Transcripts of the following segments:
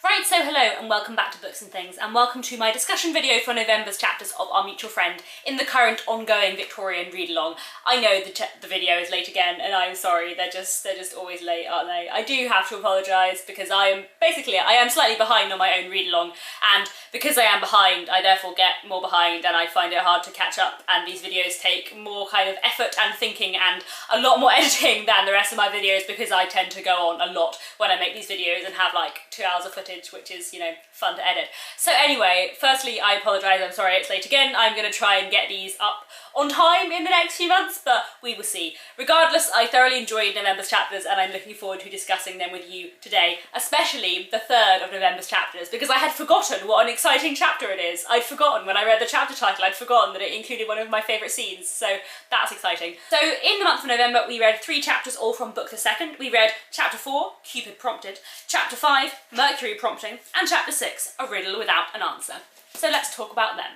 Right, so hello and welcome back to Books and Things, and welcome to my discussion video for November's chapters of Our Mutual Friend in the current ongoing Victorian read-along. I know the video is late again, and I'm sorry, they're just always late, aren't they? I do have to apologise because I am slightly behind on my own read-along, and because I am behind, I therefore get more behind and I find it hard to catch up, and these videos take more kind of effort and thinking and a lot more editing than the rest of my videos because I tend to go on a lot when I make these videos and have like 2 hours of footage, which is, you know, fun to edit. So anyway, firstly, I apologise, I'm sorry it's late again. I'm going to try and get these up on time in the next few months, but we will see. Regardless, I thoroughly enjoyed November's chapters and I'm looking forward to discussing them with you today, especially the third of November's chapters, because I had forgotten what an exciting chapter it is. I'd forgotten when I read the chapter title, I'd forgotten that it included one of my favourite scenes, so that's exciting. So in the month of November, we read 3 chapters all from book the second. We read chapter 4, Cupid Prompted, chapter 5, Mercury Prompting, and chapter 6, A Riddle Without an Answer. So let's talk about them.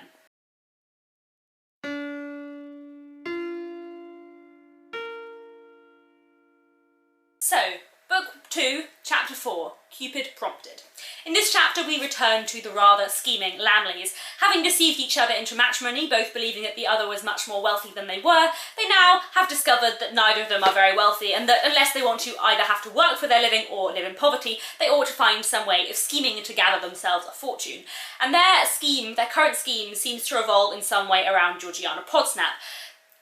So, Book 2, Chapter 4, Cupid Prompted. In this chapter we return to the rather scheming Lammles. Having deceived each other into matrimony, both believing that the other was much more wealthy than they were, they now have discovered that neither of them are very wealthy and that unless they want to either have to work for their living or live in poverty, they ought to find some way of scheming to gather themselves a fortune. And their current scheme seems to revolve in some way around Georgiana Podsnap.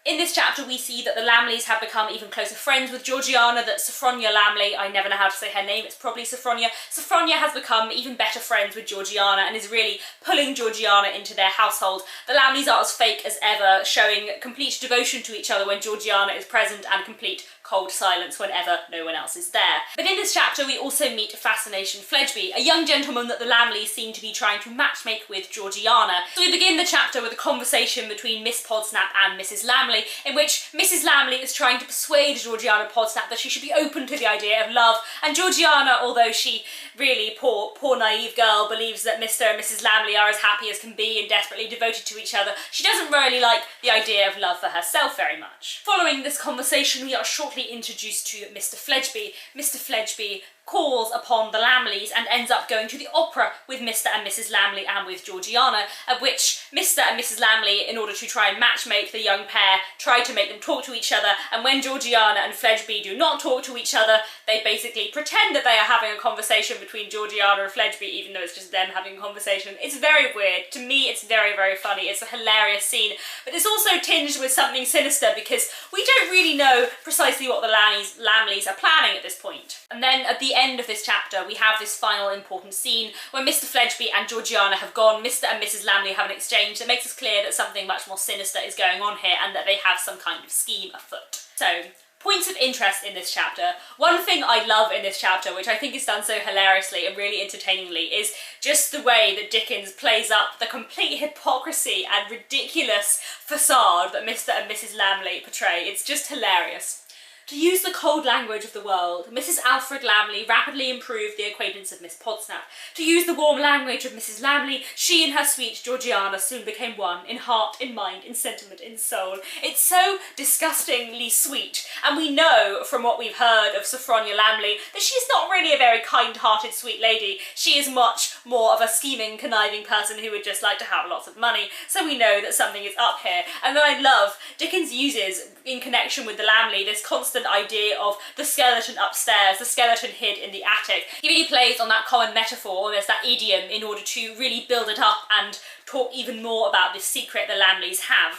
In this chapter we see that the Lammles have become even closer friends with Georgiana, that Sophronia Lammle, I never know how to say her name, it's probably Sophronia. Sophronia has become even better friends with Georgiana and is really pulling Georgiana into their household. The Lammles are as fake as ever, showing complete devotion to each other when Georgiana is present and complete cold silence whenever no one else is there. But in this chapter we also meet Fascination Fledgeby, a young gentleman that the Lammles seem to be trying to matchmake with Georgiana. So we begin the chapter with a conversation between Miss Podsnap and Mrs. Lammle, in which Mrs. Lammle is trying to persuade Georgiana Podsnap that she should be open to the idea of love, and Georgiana, although she really, poor naive girl, believes that Mr. and Mrs. Lammle are as happy as can be and desperately devoted to each other, she doesn't really like the idea of love for herself very much. Following this conversation we are shortly introduced to Mr. Fledgeby. Mr. Fledgeby calls upon the Lammles and ends up going to the opera with Mr. and Mrs. Lammle and with Georgiana, at which Mr. and Mrs. Lammle, in order to try and matchmake the young pair, try to make them talk to each other, and when Georgiana and Fledgeby do not talk to each other, they basically pretend that they are having a conversation between Georgiana and Fledgeby, even though it's just them having a conversation. It's very weird. To me, it's very, very funny. It's a hilarious scene, but it's also tinged with something sinister because we don't really know precisely what the Lammles are planning at this point. And then at the end of this chapter we have this final important scene where Mr. Fledgeby and Georgiana have gone. Mr. and Mrs. Lammle have an exchange that makes it clear that something much more sinister is going on here and that they have some kind of scheme afoot. So, points of interest in this chapter. One thing I love in this chapter, which I think is done so hilariously and really entertainingly, is just the way that Dickens plays up the complete hypocrisy and ridiculous facade that Mr. and Mrs. Lammle portray. It's just hilarious. To use the cold language of the world, Mrs. Alfred Lammle rapidly improved the acquaintance of Miss Podsnap. To use the warm language of Mrs. Lammle, she and her sweet Georgiana soon became one, in heart, in mind, in sentiment, in soul. It's so disgustingly sweet, and we know from what we've heard of Sophronia Lammle that she's not really a very kind-hearted sweet lady. She is much more of a scheming, conniving person who would just like to have lots of money, so we know that something is up here. And then I love, Dickens uses, in connection with the Lammle, this constant idea of the skeleton upstairs, the skeleton hid in the attic. He really plays on that common metaphor, almost that idiom, in order to really build it up and talk even more about this secret the Lammles have.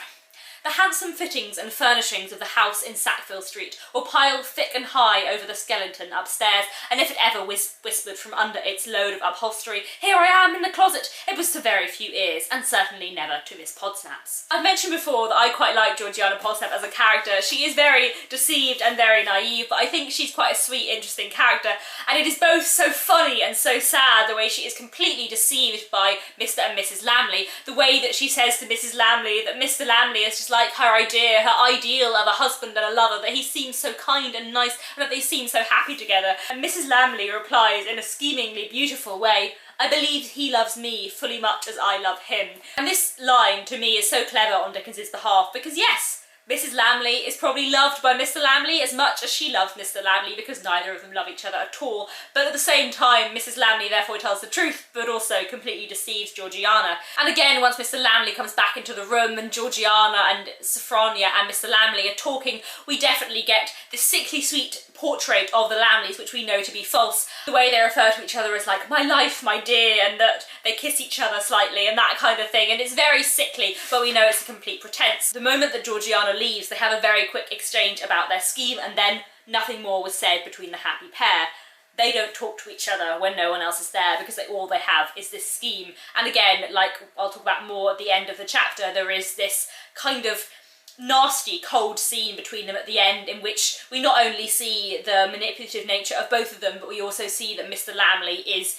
The handsome fittings and furnishings of the house in Sackville Street were piled thick and high over the skeleton upstairs, and if it ever whispered from under its load of upholstery, "Here I am in the closet," it was to very few ears, and certainly never to Miss Podsnap's. I've mentioned before that I quite like Georgiana Podsnap as a character. She is very deceived and very naive, but I think she's quite a sweet, interesting character, and it is both so funny and so sad the way she is completely deceived by Mr. and Mrs. Lammle, the way that she says to Mrs. Lammle that Mr. Lammle is just like her ideal of a husband and a lover, that he seems so kind and nice and that they seem so happy together. And Mrs. Lammle replies in a schemingly beautiful way, "I believe he loves me fully much as I love him." And this line to me is so clever on Dickens's behalf because yes, Mrs. Lammle is probably loved by Mr. Lammle as much as she loved Mr. Lammle, because neither of them love each other at all. But at the same time, Mrs. Lammle therefore tells the truth, but also completely deceives Georgiana. And again, once Mr. Lammle comes back into the room and Georgiana and Sophronia and Mr. Lammle are talking, we definitely get this sickly sweet portrait of the Lammles, which we know to be false. The way they refer to each other as like, my life, my dear, and that they kiss each other slightly and that kind of thing. And it's very sickly, but we know it's a complete pretense. The moment that Georgiana leaves, they have a very quick exchange about their scheme, and then nothing more was said between the happy pair. They don't talk to each other when no one else is there, because all they have is this scheme. And again, like I'll talk about more at the end of the chapter, there is this kind of nasty, cold scene between them at the end, in which we not only see the manipulative nature of both of them, but we also see that Mr. Lammle is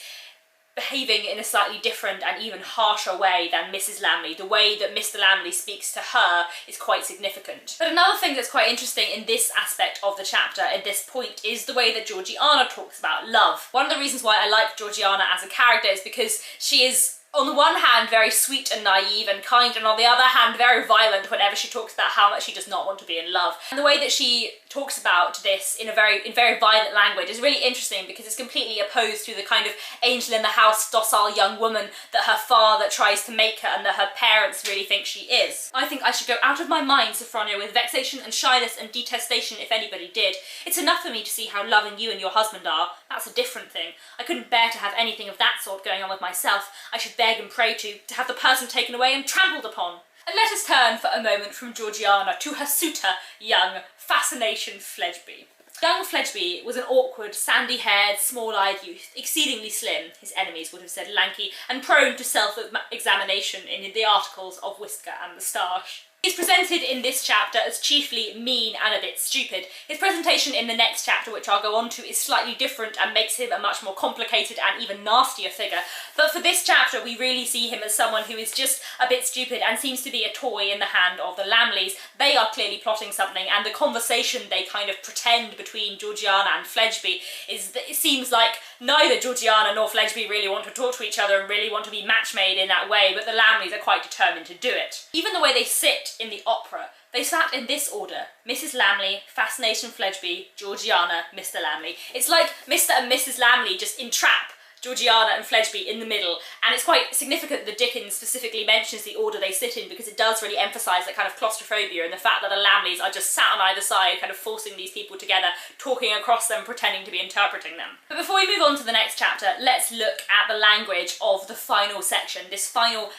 behaving in a slightly different and even harsher way than Mrs. Lammle. The way that Mr. Lammle speaks to her is quite significant. But another thing that's quite interesting in this aspect of the chapter at this point is the way that Georgiana talks about love. One of the reasons why I like Georgiana as a character is because she is, on the one hand, very sweet and naive and kind, and on the other hand, very violent whenever she talks about how much she does not want to be in love. And the way that she talks about this in very violent language is really interesting, because it's completely opposed to the kind of angel in the house, docile young woman that her father tries to make her and that her parents really think she is. I think I should go out of my mind, Sophronia, with vexation and shyness and detestation if anybody did. It's enough for me to see how loving you and your husband are. That's a different thing. I couldn't bear to have anything of that sort going on with myself. I should beg and pray to have the person taken away and trampled upon. And let us turn for a moment from Georgiana to her suitor, young Fascination Fledgeby. Young Fledgeby was an awkward, sandy-haired, small-eyed youth, exceedingly slim, his enemies would have said lanky, and prone to self-examination in the articles of Whisker and Moustache. He's presented in this chapter as chiefly mean and a bit stupid. His presentation in the next chapter, which I'll go on to, is slightly different and makes him a much more complicated and even nastier figure. But for this chapter, we really see him as someone who is just a bit stupid and seems to be a toy in the hand of the Lammles. They are clearly plotting something, and the conversation they kind of pretend between Georgiana and Fledgeby is that it seems like neither Georgiana nor Fledgeby really want to talk to each other and really want to be match-made in that way, but the Lammles are quite determined to do it. Even the way they sit in the opera, they sat in this order: Mrs. Lammle, Fascination Fledgeby, Georgiana, Mr. Lammle. It's like Mr. and Mrs. Lammle just entrap Georgiana and Fledgeby in the middle, and it's quite significant that Dickens specifically mentions the order they sit in, because it does really emphasise that kind of claustrophobia and the fact that the Lammles are just sat on either side, kind of forcing these people together, talking across them, pretending to be interpreting them. But before we move on to the next chapter, let's look at the language of the final section, this final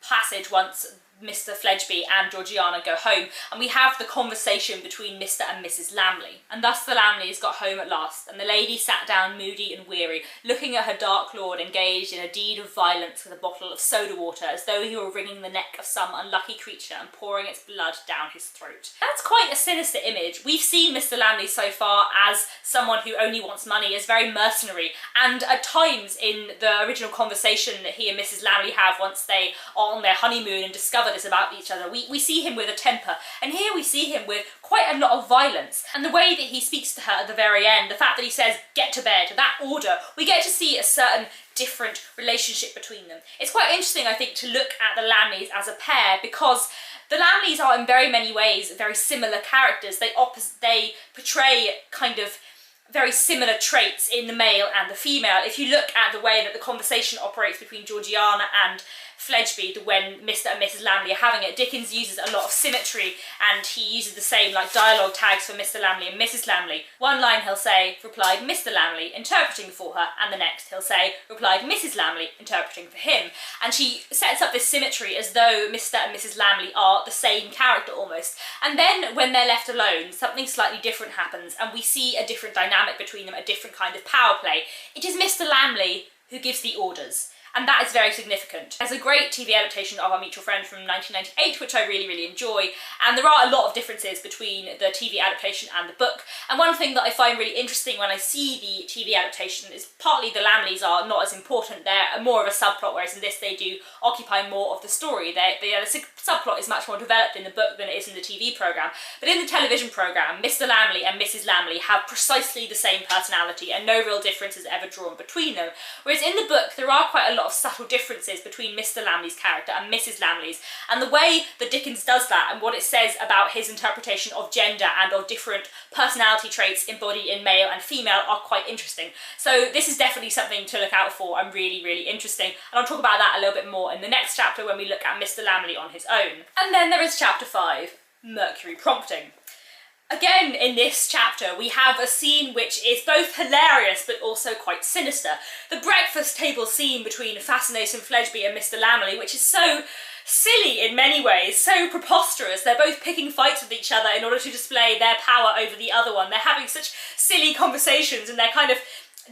passage once Mr. Fledgeby and Georgiana go home, and we have the conversation between Mr. and Mrs. Lammle. And thus the Lammles got home at last, and the lady sat down moody and weary, looking at her dark lord engaged in a deed of violence with a bottle of soda water, as though he were wringing the neck of some unlucky creature and pouring its blood down his throat. That's quite a sinister image. We've seen Mr. Lammle so far as someone who only wants money, as very mercenary, and at times in the original conversation that he and Mrs. Lammle have once they are on their honeymoon and discover this about each other, we see him with a temper, and here we see him with quite a lot of violence. And the way that he speaks to her at the very end, the fact that he says get to bed, that order, we get to see a certain different relationship between them. It's quite interesting, I think, to look at the Lammles as a pair, because the Lammles are in very many ways very similar characters. They portray kind of very similar traits in the male and the female. If you look at the way that the conversation operates between Georgiana and Fledgeby, when Mr. and Mrs. Lammle are having it, Dickens uses a lot of symmetry, and he uses the same like dialogue tags for Mr. Lammle and Mrs. Lammle. One line he'll say, replied Mr. Lammle, interpreting for her, and the next he'll say, replied Mrs. Lammle, interpreting for him. And she sets up this symmetry as though Mr. and Mrs. Lammle are the same character almost. And then when they're left alone, something slightly different happens, and we see a different dynamic between them, a different kind of power play. It is Mr. Lammle who gives the orders. And that is very significant. There's a great TV adaptation of Our Mutual Friend from 1998, which I really, really enjoy, and there are a lot of differences between the TV adaptation and the book. And one thing that I find really interesting when I see the TV adaptation is partly the Lammles are not as important, they're more of a subplot, whereas in this they do occupy more of the story. The subplot is much more developed in the book than it is in the TV programme. But in the television programme, Mr. Lammle and Mrs. Lammle have precisely the same personality, and no real difference is ever drawn between them. Whereas in the book there are quite a lot lot of subtle differences between Mr. Lammle's character and Mrs. Lammle's, and the way that Dickens does that and what it says about his interpretation of gender and of different personality traits embodied in male and female are quite interesting. So this is definitely something to look out for and really, really interesting, and I'll talk about that a little bit more in the next chapter when we look at Mr. Lammle on his own. And then there is chapter 5, Mercury Prompting. Again, in this chapter, we have a scene which is both hilarious but also quite sinister. The breakfast table scene between Fascination Fledgeby and Mr. Lammle, which is so silly in many ways, so preposterous. They're both picking fights with each other in order to display their power over the other one. They're having such silly conversations, and their kind of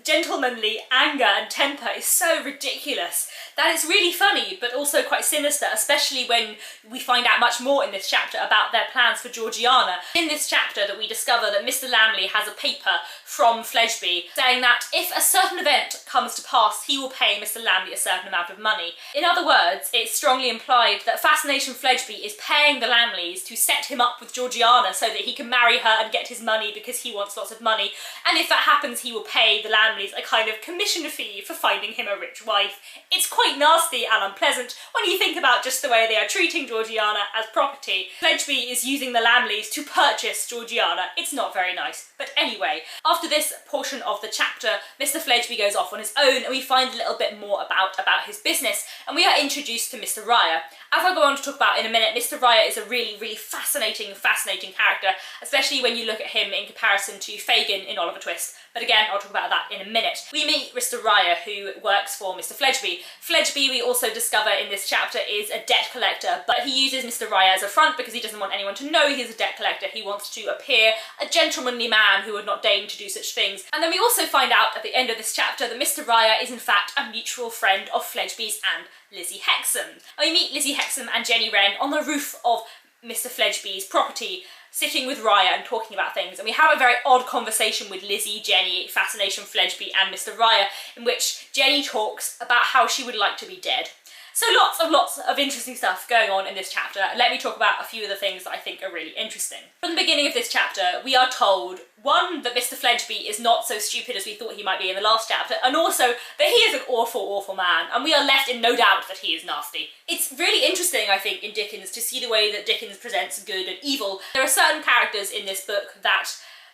gentlemanly anger and temper is so ridiculous that it's really funny but also quite sinister, especially when we find out much more in this chapter about their plans for Georgiana. In this chapter that we discover that Mr. Lammle has a paper from Fledgeby saying that if a certain event comes to pass, he will pay Mr. Lammle a certain amount of money. In other words, it's strongly implied that Fascination Fledgeby is paying the Lammles to set him up with Georgiana so that he can marry her and get his money because he wants lots of money, and if that happens he will pay the Lammles a kind of commission fee for finding him a rich wife. It's quite nasty and unpleasant when you think about just the way they are treating Georgiana as property. Fledgeby is using the Lammles to purchase Georgiana. It's not very nice. But anyway, after this portion of the chapter, Mr. Fledgeby goes off on his own and we find a little bit more about his business, and we are introduced to Mr. Ryer. As I'll go on to talk about in a minute, Mr. Ryer is a really, really fascinating character, especially when you look at him in comparison to Fagin in Oliver Twist. But again, I'll talk about that in a minute. We meet Mr. Ryer, who works for Mr. Fledgeby. Fledgeby, we also discover in this chapter, is a debt collector, but he uses Mr. Ryer as a front because he doesn't want anyone to know he's a debt collector. He wants to appear a gentlemanly man who would not deign to do such things. And then we also find out at the end of this chapter that Mr. Ryer is in fact a mutual friend of Fledgeby's and Lizzie Hexam. And we meet Lizzie Hexam and Jenny Wren on the roof of Mr. Fledgeby's property, sitting with Ryer and talking about things, and we have a very odd conversation with Lizzie, Jenny, Fascination Fledgeby and Mr. Ryer, in which Jenny talks about how she would like to be dead. So lots of interesting stuff going on in this chapter. Let me talk about a few of the things that I think are really interesting. From the beginning of this chapter, we are told, one, that Mr. Fledgeby is not so stupid as we thought he might be in the last chapter, and also that he is an awful man, and we are left in no doubt that he is nasty. It's really interesting, I think, in Dickens to see the way that Dickens presents good and evil. There are certain characters in this book that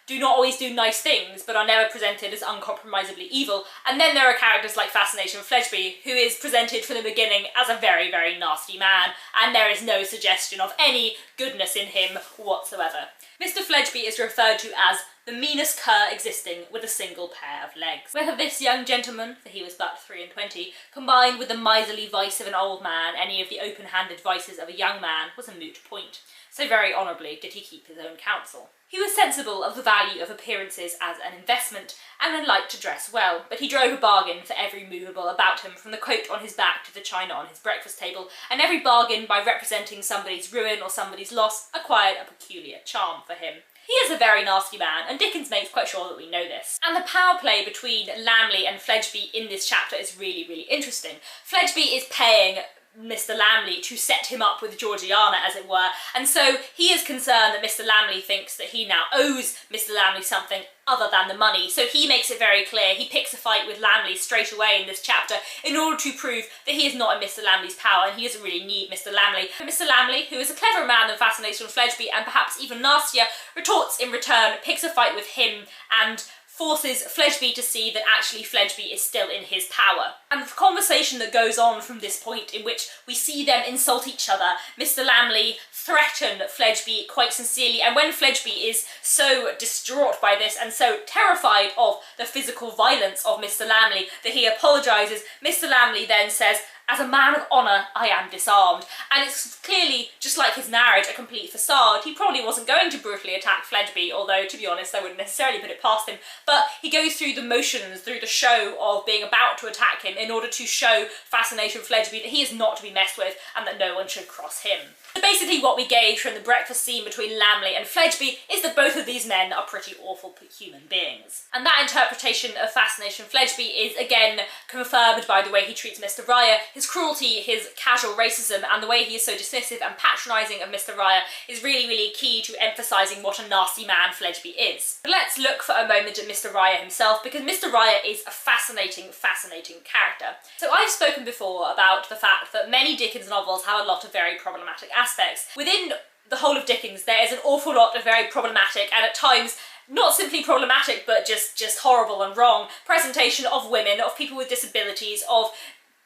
do not always do nice things, but are never presented as uncompromisably evil. And then there are characters like Fascination Fledgeby, who is presented from the beginning as a very, very nasty man, and there is no suggestion of any goodness in him whatsoever. Mr. Fledgeby is referred to as the meanest cur existing with a single pair of legs. Whether this young gentleman, for he was but 23, combined with the miserly vice of an old man, any of the open-handed vices of a young man, was a moot point. So very honourably did he keep his own counsel. He was sensible of the value of appearances as an investment, and liked to dress well, but he drove a bargain for every movable about him, from the coat on his back to the china on his breakfast table, and every bargain, by representing somebody's ruin or somebody's loss, acquired a peculiar charm for him. He is a very nasty man, and Dickens makes quite sure that we know this. And the power play between Lammle and Fledgeby in this chapter is really, really interesting. Fledgeby is paying Mr. Lammle to set him up with Georgiana, as it were, and so he is concerned that Mr. Lammle thinks that he now owes Mr. Lammle something other than the money, so he makes it very clear. He picks a fight with Lammle straight away in this chapter in order to prove that he is not in Mr. Lammle's power and he doesn't really need Mr. Lammle. But Mr. Lammle, who is a cleverer man than Fascination Fledgeby and perhaps even nastier, retorts in return, picks a fight with him and forces Fledgeby to see that actually Fledgeby is still in his power. And the conversation that goes on from this point, in which we see them insult each other, Mr. Lammle threaten Fledgeby quite sincerely, and when Fledgeby is so distraught by this and so terrified of the physical violence of Mr. Lammle that he apologises, Mr. Lammle then says, "As a man of honour, I am disarmed." And it's clearly, just like his marriage, a complete facade. He probably wasn't going to brutally attack Fledgeby, although, to be honest, I wouldn't necessarily put it past him. But he goes through the motions, through the show of being about to attack him in order to show Fascination Fledgeby that he is not to be messed with and that no one should cross him. So basically what we gauge from the breakfast scene between Lammle and Fledgeby is that both of these men are pretty awful human beings. And that interpretation of Fascination Fledgeby is again confirmed by the way he treats Mr. Ryer, His cruelty, his casual racism, and the way he is so dismissive and patronising of Mr. Ryer is really, really key to emphasising what a nasty man Fledgeby is. But let's look for a moment at Mr. Ryer himself, because Mr. Ryer is a fascinating, fascinating character. So I've spoken before about the fact that many Dickens novels have a lot of very problematic aspects. Within the whole of Dickens, there is an awful lot of very problematic, and at times not simply problematic, but just horrible and wrong presentation of women, of people with disabilities, of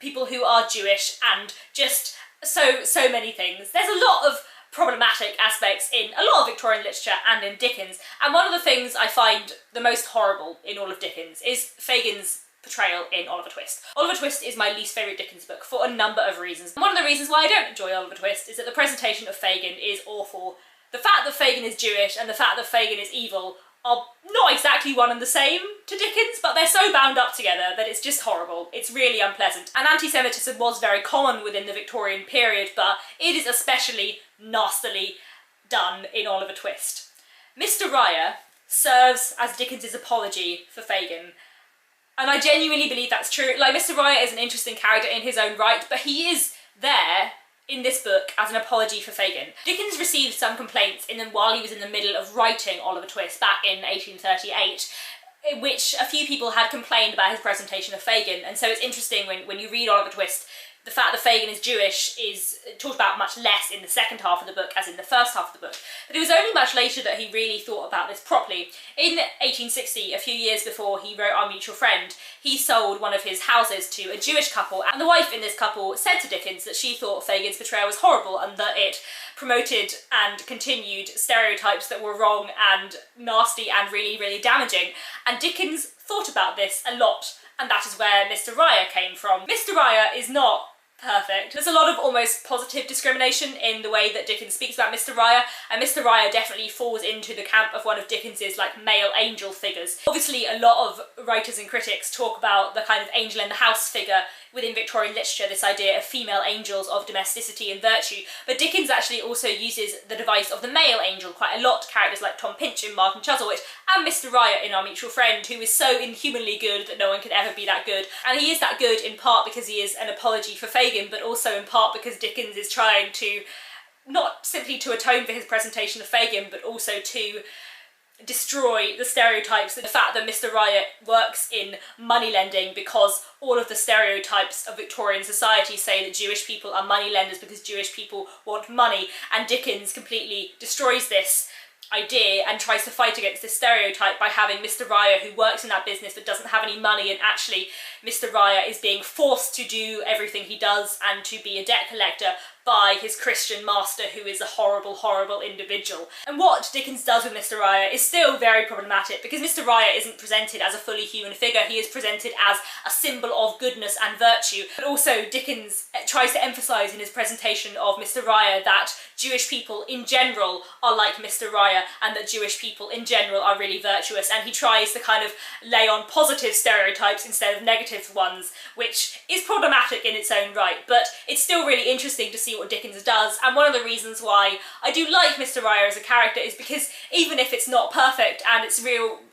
people who are Jewish, and just so many things. There's a lot of problematic aspects in a lot of Victorian literature and in Dickens, and one of the things I find the most horrible in all of Dickens is Fagin's portrayal in Oliver Twist. Oliver Twist is my least favourite Dickens book for a number of reasons. One of the reasons why I don't enjoy Oliver Twist is that the presentation of Fagin is awful. The fact that Fagin is Jewish and the fact that Fagin is evil are not exactly one and the same to Dickens, but they're so bound up together that it's just horrible. It's really unpleasant. And anti-Semitism was very common within the Victorian period, but it is especially nastily done in Oliver Twist. Mr. Ryer serves as Dickens's apology for Fagin, and I genuinely believe that's true. Like, Mr. Ryer is an interesting character in his own right, but he is there in this book as an apology for Fagin. Dickens received some complaints while he was in the middle of writing Oliver Twist back in 1838, in which a few people had complained about his presentation of Fagin, and so it's interesting when you read Oliver Twist, the fact that Fagin is Jewish is talked about much less in the second half of the book as in the first half of the book. But it was only much later that he really thought about this properly. In 1860, a few years before he wrote Our Mutual Friend, he sold one of his houses to a Jewish couple, and the wife in this couple said to Dickens that she thought Fagin's portrayal was horrible and that it promoted and continued stereotypes that were wrong and nasty and really, really damaging. And Dickens thought about this a lot, and that is where Mr. Ryer came from. Mr. Ryer is not perfect. There's a lot of almost positive discrimination in the way that Dickens speaks about Mr. Ryer, and Mr. Ryer definitely falls into the camp of one of Dickens's like male angel figures. Obviously a lot of writers and critics talk about the kind of angel in the house figure within Victorian literature, this idea of female angels of domesticity and virtue, but Dickens actually also uses the device of the male angel quite a lot, characters like Tom Pinch in Martin Chuzzlewit and Mr. Ryer in Our Mutual Friend, who is so inhumanly good that no one could ever be that good. And he is that good in part because he is an apology for Fagin, but also in part because Dickens is trying to, not simply to atone for his presentation of Fagin, but also to destroy the stereotypes, the fact that Mr. Ryer works in moneylending because all of the stereotypes of Victorian society say that Jewish people are moneylenders because Jewish people want money, and Dickens completely destroys this idea and tries to fight against this stereotype by having Mr. Ryer, who works in that business but doesn't have any money, and actually Mr. Ryer is being forced to do everything he does and to be a debt collector by his Christian master, who is a horrible, horrible individual. And what Dickens does with Mr. Ryer is still very problematic, because Mr. Ryer isn't presented as a fully human figure, he is presented as a symbol of goodness and virtue. But also Dickens tries to emphasise in his presentation of Mr. Ryer that Jewish people in general are like Mr. Ryer, and that Jewish people in general are really virtuous, and he tries to kind of lay on positive stereotypes instead of negative ones, which is problematic in its own right, but it's still really interesting to see what Dickens does. And one of the reasons why I do like Mr. Ryer as a character is because even if it's not perfect and it's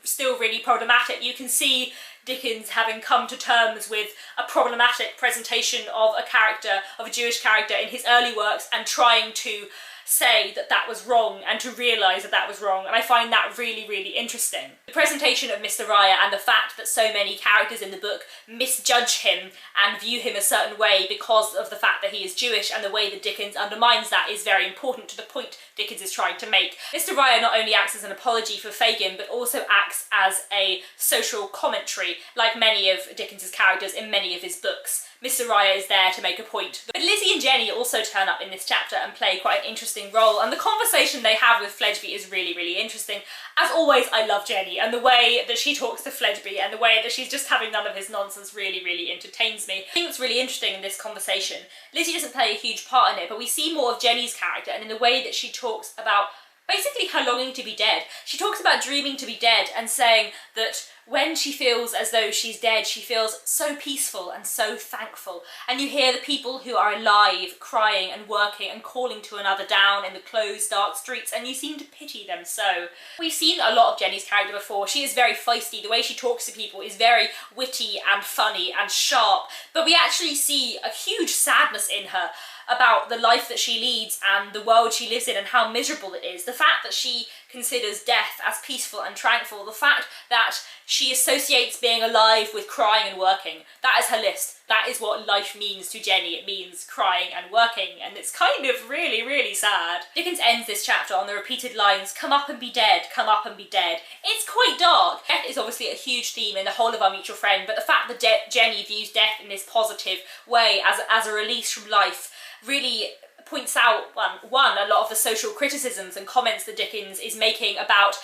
still really problematic, you can see Dickens having come to terms with a problematic presentation of a character, of a Jewish character in his early works, and trying to say that that was wrong and to realise that that was wrong, and I find that really, really interesting. The presentation of Mr. Ryer and the fact that so many characters in the book misjudge him and view him a certain way because of the fact that he is Jewish, and the way that Dickens undermines that is very important to the point Dickens is trying to make. Mr. Ryer not only acts as an apology for Fagin, but also acts as a social commentary, like many of Dickens's characters in many of his books. Mr. Ryer is there to make a point. But Lizzie and Jenny also turn up in this chapter and play quite an interesting role, and the conversation they have with Fledgeby is really, really interesting. As always, I love Jenny, and the way that she talks to Fledgeby and the way that she's just having none of his nonsense really, really entertains me. I think what's really interesting in this conversation, Lizzie doesn't play a huge part in it, but we see more of Jenny's character, and in the way that she talks about basically her longing to be dead. She talks about dreaming to be dead and saying that when she feels as though she's dead, she feels so peaceful and so thankful. And you hear the people who are alive crying and working and calling to another down in the closed, dark streets, and you seem to pity them so. We've seen a lot of Jenny's character before. She is very feisty. The way she talks to people is very witty and funny and sharp, but we actually see a huge sadness in her about the life that she leads and the world she lives in and how miserable it is. The fact that she considers death as peaceful and tranquil, the fact that she associates being alive with crying and working. That is her list. That is what life means to Jenny. It means crying and working, and it's kind of really, really sad. Dickens ends this chapter on the repeated lines, "Come up and be dead, come up and be dead." It's quite dark. Death is obviously a huge theme in the whole of Our Mutual Friend, but the fact that Jenny views death in this positive way as a release from life really points out, one, a lot of the social criticisms and comments that Dickens is making about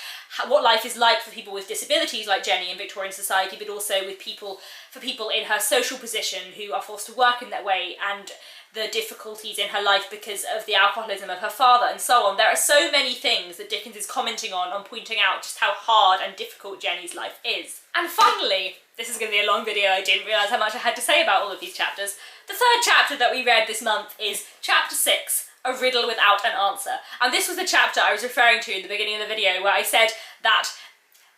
what life is like for people with disabilities like Jenny in Victorian society, but also for people in her social position who are forced to work in that way, and the difficulties in her life because of the alcoholism of her father and so on. There are so many things that Dickens is commenting on pointing out just how hard and difficult Jenny's life is. And finally, this is going to be a long video, I didn't realise how much I had to say about all of these chapters. The third chapter that we read this month is chapter 6, A Riddle Without an Answer. And this was the chapter I was referring to in the beginning of the video where I said that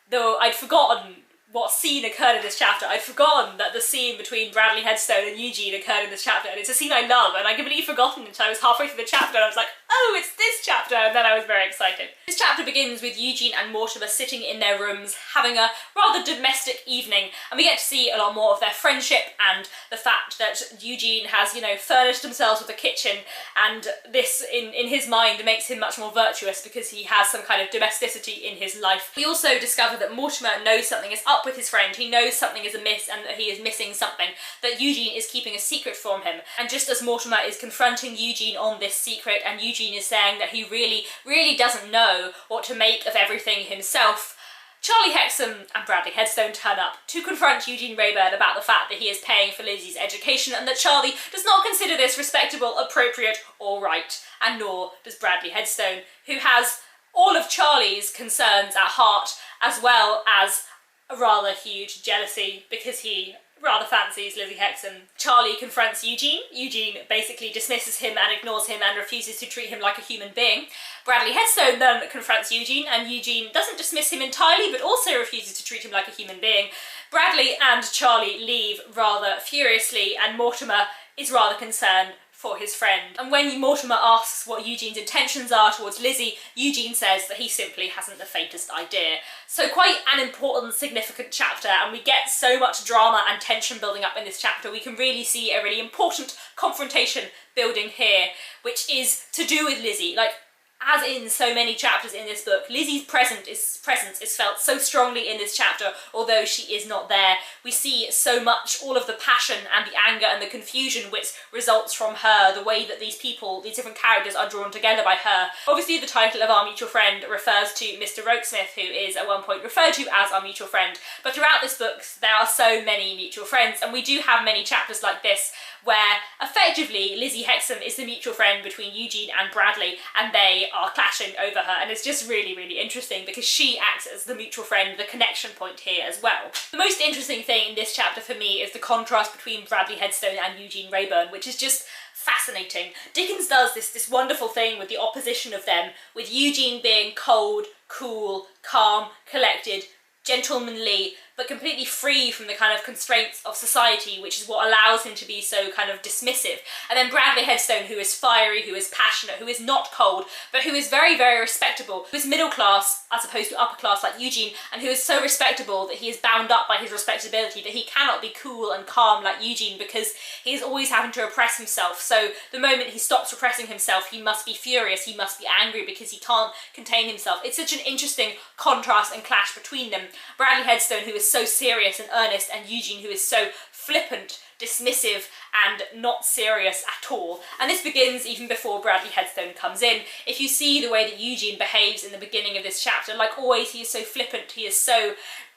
though I'd forgotten what scene occurred in this chapter. I'd forgotten that the scene between Bradley Headstone and Eugene occurred in this chapter, and it's a scene I love, and I'd completely forgotten until I was halfway through the chapter and I was like, oh, it's this chapter, and then I was very excited. This chapter begins with Eugene and Mortimer sitting in their rooms having a rather domestic evening, and we get to see a lot more of their friendship and the fact that Eugene has, you know, furnished themselves with a kitchen, and this, in his mind, makes him much more virtuous because he has some kind of domesticity in his life. We also discover that Mortimer knows something is up with his friend. He knows something is amiss and that he is missing something, that Eugene is keeping a secret from him. And just as Mortimer is confronting Eugene on this secret and Eugene is saying that he really doesn't know what to make of everything himself, Charlie Hexam and Bradley Headstone turn up to confront Eugene Wrayburn about the fact that he is paying for Lizzie's education and that Charlie does not consider this respectable, appropriate or right, and nor does Bradley Headstone, who has all of Charlie's concerns at heart, as well as a rather huge jealousy because he rather fancies Lizzie Hexam. Charlie confronts Eugene. Eugene basically dismisses him and ignores him and refuses to treat him like a human being. Bradley Headstone then confronts Eugene, and Eugene doesn't dismiss him entirely but also refuses to treat him like a human being. Bradley and Charlie leave rather furiously, and Mortimer is rather concerned for his friend. And when Mortimer asks what Eugene's intentions are towards Lizzie, Eugene says that he simply hasn't the faintest idea. So quite an important, significant chapter, and we get so much drama and tension building up in this chapter. We can really see a really important confrontation building here, which is to do with Lizzie. Like, as in so many chapters in this book, Lizzie's presence is felt so strongly in this chapter, although she is not there. We see so much, all of the passion and the anger and the confusion which results from her, the way that these people, these different characters are drawn together by her. Obviously the title of Our Mutual Friend refers to Mr. Rokesmith, who is at one point referred to as our mutual friend, but throughout this book there are so many mutual friends, and we do have many chapters like this where effectively Lizzie Hexam is the mutual friend between Eugene and Bradley, and they are clashing over her, and it's just really interesting because she acts as the mutual friend, the connection point here as well. The most interesting thing in this chapter for me is the contrast between Bradley Headstone and Eugene Wrayburn, which is just fascinating. Dickens does this wonderful thing with the opposition of them, with Eugene being cold, cool, calm, collected, gentlemanly, but completely free from the kind of constraints of society, which is what allows him to be so kind of dismissive. And then Bradley Headstone, who is fiery, who is passionate, who is not cold, but who is very respectable, who is middle class as opposed to upper class like Eugene, and who is so respectable that he is bound up by his respectability, that he cannot be cool and calm like Eugene because he is always having to repress himself. So the moment he stops repressing himself, he must be furious, he must be angry because he can't contain himself. It's such an interesting contrast and clash between them. Bradley Headstone, who is so serious and earnest, and Eugene, who is so flippant, dismissive and not serious at all. And this begins even before Bradley Headstone comes in. If you see the way that Eugene behaves in the beginning of this chapter, like always, he is so flippant, he is so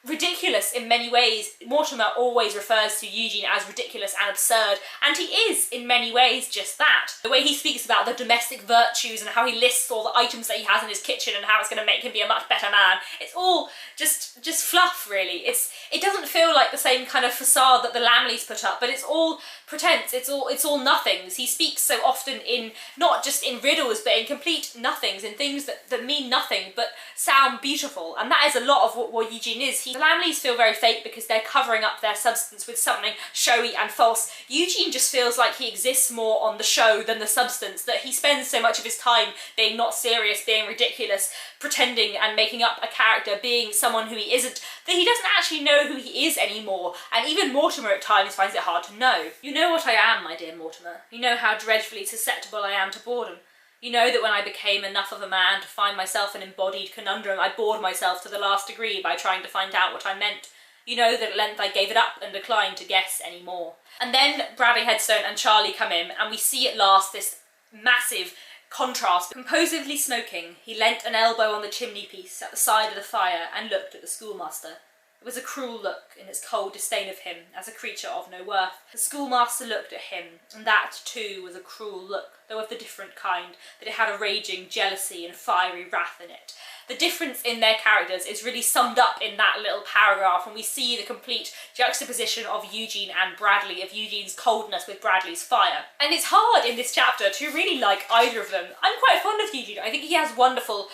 ridiculous in many ways. Mortimer always refers to Eugene as ridiculous and absurd, and he is in many ways just that. The way he speaks about the domestic virtues and how he lists all the items that he has in his kitchen and how it's going to make him be a much better man, it's all just fluff, really. It doesn't feel like the same kind of facade that the Lammles put up, but it's all pretense, it's all nothings. He speaks so often in, not just in riddles, but in complete nothings, in things that mean nothing but sound beautiful, and that is a lot of what Eugene is. The Lammles feel very fake because they're covering up their substance with something showy and false. Eugene just feels like he exists more on the show than the substance, that he spends so much of his time being not serious, being ridiculous, pretending and making up a character, being someone who he isn't, that he doesn't actually know who he is anymore, and even Mortimer at times finds it hard to know. You know what I am, my dear Mortimer. You know how dreadfully susceptible I am to boredom. You know that when I became enough of a man to find myself an embodied conundrum, I bored myself to the last degree by trying to find out what I meant. You know that at length I gave it up and declined to guess any more. And then Bradley Headstone and Charlie come in, and we see at last this massive contrast. Composedly smoking, he leant an elbow on the chimney-piece at the side of the fire and looked at the schoolmaster. It was a cruel look in its cold disdain of him as a creature of no worth. The schoolmaster looked at him, and that too was a cruel look, though of the different kind, that it had a raging jealousy and fiery wrath in it. The difference in their characters is really summed up in that little paragraph, and we see the complete juxtaposition of Eugene and Bradley, of Eugene's coldness with Bradley's fire. And it's hard in this chapter to really like either of them. I'm quite fond of Eugene. I think he has wonderful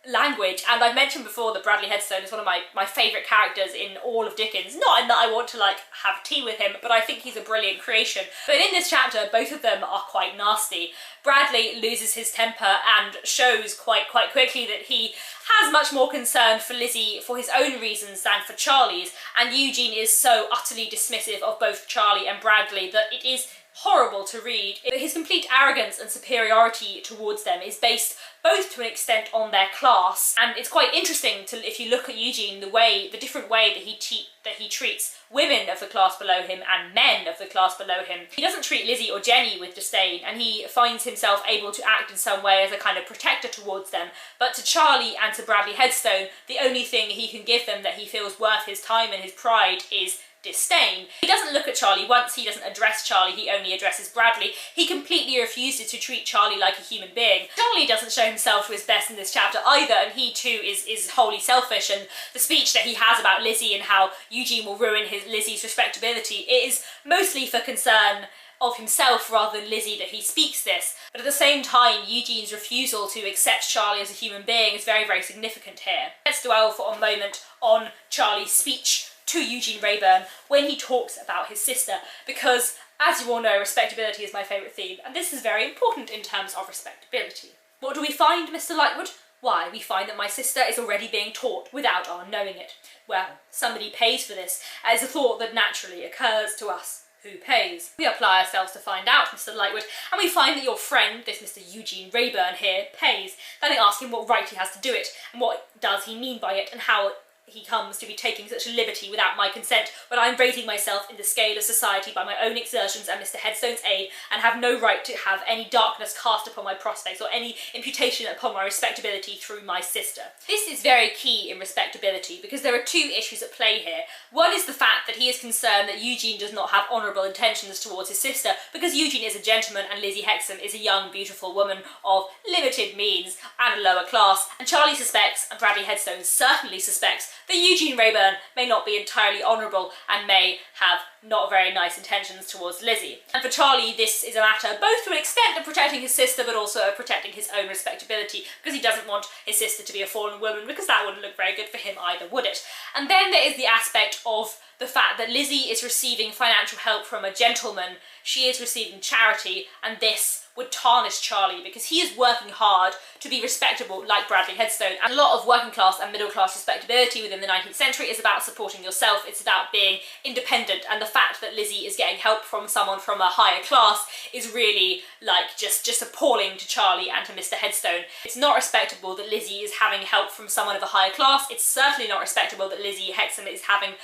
language, and I've mentioned before that Bradley Headstone is one of my favourite characters in all of Dickens. Not in that I want to like have tea with him, but I think he's a brilliant creation. But in this chapter, both of them are quite nasty. Bradley loses his temper and shows quite quickly that he has much more concern for Lizzie for his own reasons than for Charlie's, and Eugene is so utterly dismissive of both Charlie and Bradley that it is horrible to read. His complete arrogance and superiority towards them is based both to an extent on their class, and it's quite interesting to, if you look at Eugene, the different way that he treats women of the class below him and men of the class below him. He doesn't treat Lizzie or Jenny with disdain, and he finds himself able to act in some way as a kind of protector towards them, but to Charlie and to Bradley Headstone, the only thing he can give them that he feels worth his time and his pride is disdain. He doesn't look at Charlie once, he doesn't address Charlie, he only addresses Bradley. He completely refuses to treat Charlie like a human being. Charlie doesn't show himself to his best in this chapter either, and he too is wholly selfish, and the speech that he has about Lizzie and how Eugene will ruin Lizzie's respectability, it is mostly for concern of himself rather than Lizzie that he speaks this. But at the same time, Eugene's refusal to accept Charlie as a human being is very significant here. Let's dwell for a moment on Charlie's speech to Eugene Wrayburn when he talks about his sister, because as you all know, respectability is my favourite theme, and this is very important in terms of respectability. What do we find, Mr. Lightwood? Why, we find that my sister is already being taught without our knowing it. Well, somebody pays for this, as a thought that naturally occurs to us. Who pays? We apply ourselves to find out, Mr. Lightwood, and we find that your friend, this Mr. Eugene Wrayburn here, pays. Then I ask him what right he has to do it, and what does he mean by it, and how he comes to be taking such a liberty without my consent when I'm raising myself in the scale of society by my own exertions and Mr. Headstone's aid, and have no right to have any darkness cast upon my prospects or any imputation upon my respectability through my sister. This is very key in respectability because there are two issues at play here. One is the fact that he is concerned that Eugene does not have honourable intentions towards his sister, because Eugene is a gentleman and Lizzie Hexam is a young, beautiful woman of limited means and a lower class, and Charlie suspects, and Bradley Headstone certainly suspects, that Eugene Wrayburn may not be entirely honourable and may have not very nice intentions towards Lizzie. And for Charlie, this is a matter both to an extent of protecting his sister, but also of protecting his own respectability, because he doesn't want his sister to be a fallen woman, because that wouldn't look very good for him either, would it? And then there is the aspect of the fact that Lizzie is receiving financial help from a gentleman, she is receiving charity, and this would tarnish Charlie because he is working hard to be respectable like Bradley Headstone. And a lot of working class and middle class respectability within the 19th century is about supporting yourself, it's about being independent, and the fact that Lizzie is getting help from someone from a higher class is really like just appalling to Charlie and to Mr. Headstone. It's not respectable that Lizzie is having help from someone of a higher class, it's certainly not respectable that Lizzie Hexam is having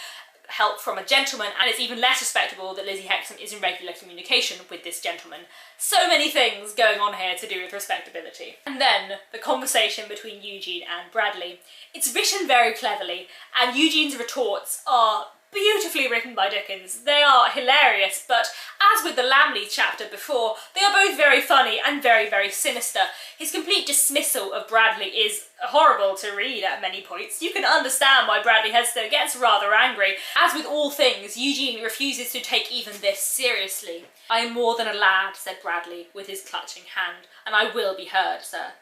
help from a gentleman, and it's even less respectable that Lizzie Hexam is in regular communication with this gentleman. So many things going on here to do with respectability. And then the conversation between Eugene and Bradley. It's written very cleverly, and Eugene's retorts are beautifully written by Dickens. They are hilarious, but as with the Lammle chapter before, they are both very funny and very, very sinister. His complete dismissal of Bradley is horrible to read at many points. You can understand why Bradley Headstone gets rather angry. As with all things, Eugene refuses to take even this seriously. "I am more than a lad," said Bradley, with his clutching hand, "and I will be heard, sir."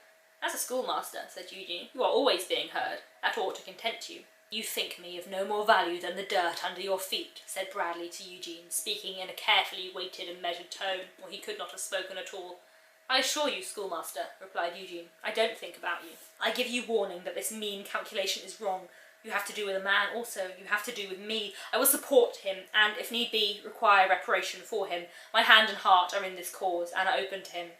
"As a schoolmaster," said Eugene, "you are always being heard. That ought to content you." "You think me of no more value than the dirt under your feet," said Bradley to Eugene, speaking in a carefully weighted and measured tone, or he could not have spoken at all. "I assure you, schoolmaster," replied Eugene, "I don't think about you. I give you warning that this mean calculation is wrong. You have to do with a man also, you have to do with me. I will support him, and, if need be, require reparation for him. My hand and heart are in this cause, and are open to him.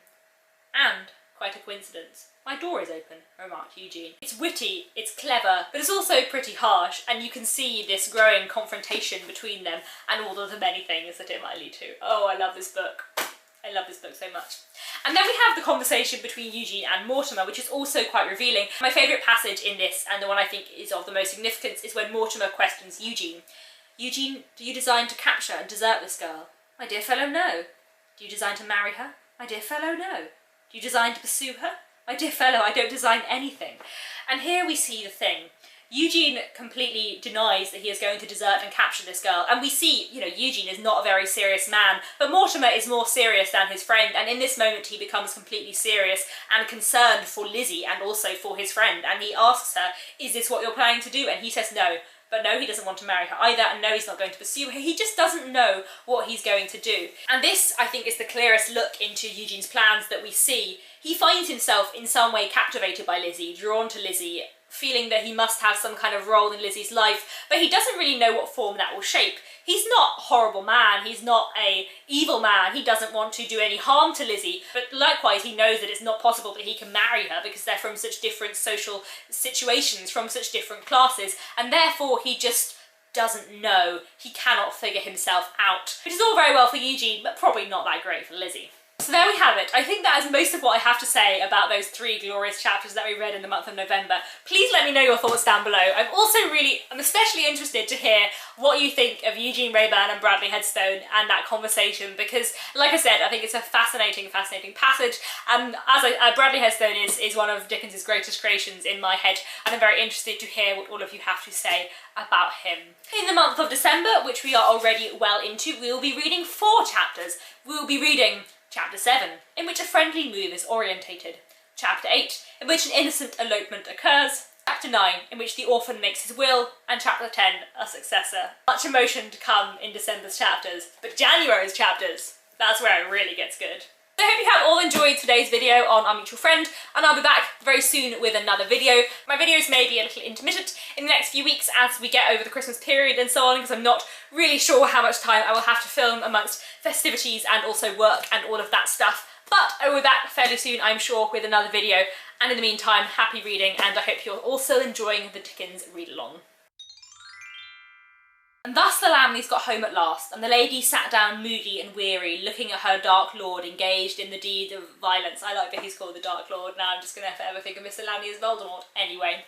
And, quite a coincidence, my door is open," remarked Eugene. It's witty, it's clever, but it's also pretty harsh, and you can see this growing confrontation between them and all of the many things that it might lead to. Oh, I love this book. I love this book so much. And then we have the conversation between Eugene and Mortimer, which is also quite revealing. My favourite passage in this, and the one I think is of the most significance, is when Mortimer questions Eugene. "Eugene, do you design to capture and desert this girl?" "My dear fellow, no." "Do you design to marry her?" "My dear fellow, no." "Do you design to pursue her?" "My dear fellow, I don't design anything." And here we see the thing. Eugene completely denies that he is going to desert and capture this girl, and we see, Eugene is not a very serious man, but Mortimer is more serious than his friend, and in this moment he becomes completely serious and concerned for Lizzie and also for his friend, and he asks her, "Is this what you're planning to do?" And he says no. But no, he doesn't want to marry her either, and no, he's not going to pursue her. He just doesn't know what he's going to do. And this, I think, is the clearest look into Eugene's plans that we see. He finds himself in some way captivated by Lizzie, drawn to Lizzie, feeling that he must have some kind of role in Lizzie's life, but he doesn't really know what form that will shape. He's not a horrible man, he's not an evil man, he doesn't want to do any harm to Lizzie, but likewise he knows that it's not possible that he can marry her because they're from such different social situations, from such different classes, and therefore he just doesn't know. He cannot figure himself out. Which is all very well for Eugene, but probably not that great for Lizzie. So there we have it. I think that is most of what I have to say about those 3 glorious chapters that we read in the month of November. Please let me know your thoughts down below. I'm especially interested to hear what you think of Eugene Wrayburn and Bradley Headstone and that conversation, because, like I said, I think it's a fascinating passage, and Bradley Headstone is one of Dickens's greatest creations in my head, and I'm very interested to hear what all of you have to say about him. In the month of December, which we are already well into, we will be reading 4 chapters. We will be reading Chapter 7, in which a friendly move is orientated. Chapter 8, in which an innocent elopement occurs. Chapter 9, in which the orphan makes his will. And Chapter 10, a successor. Much emotion to come in December's chapters, but January's chapters, that's where it really gets good. So I hope you have all enjoyed today's video on our mutual friend, and I'll be back very soon with another video. My videos may be a little intermittent in the next few weeks as we get over the Christmas period and so on, because I'm not really sure how much time I will have to film amongst festivities and also work and all of that stuff. But I will be back fairly soon, I'm sure, with another video. And in the meantime, happy reading, and I hope you're also enjoying the Dickens read-along. And thus the Lamleys got home at last, and the lady sat down moody and weary, looking at her Dark Lord engaged in the deed of violence. I like that he's called the Dark Lord. Now I'm just going to forever think of Mr. Lamley as Voldemort. Anyway.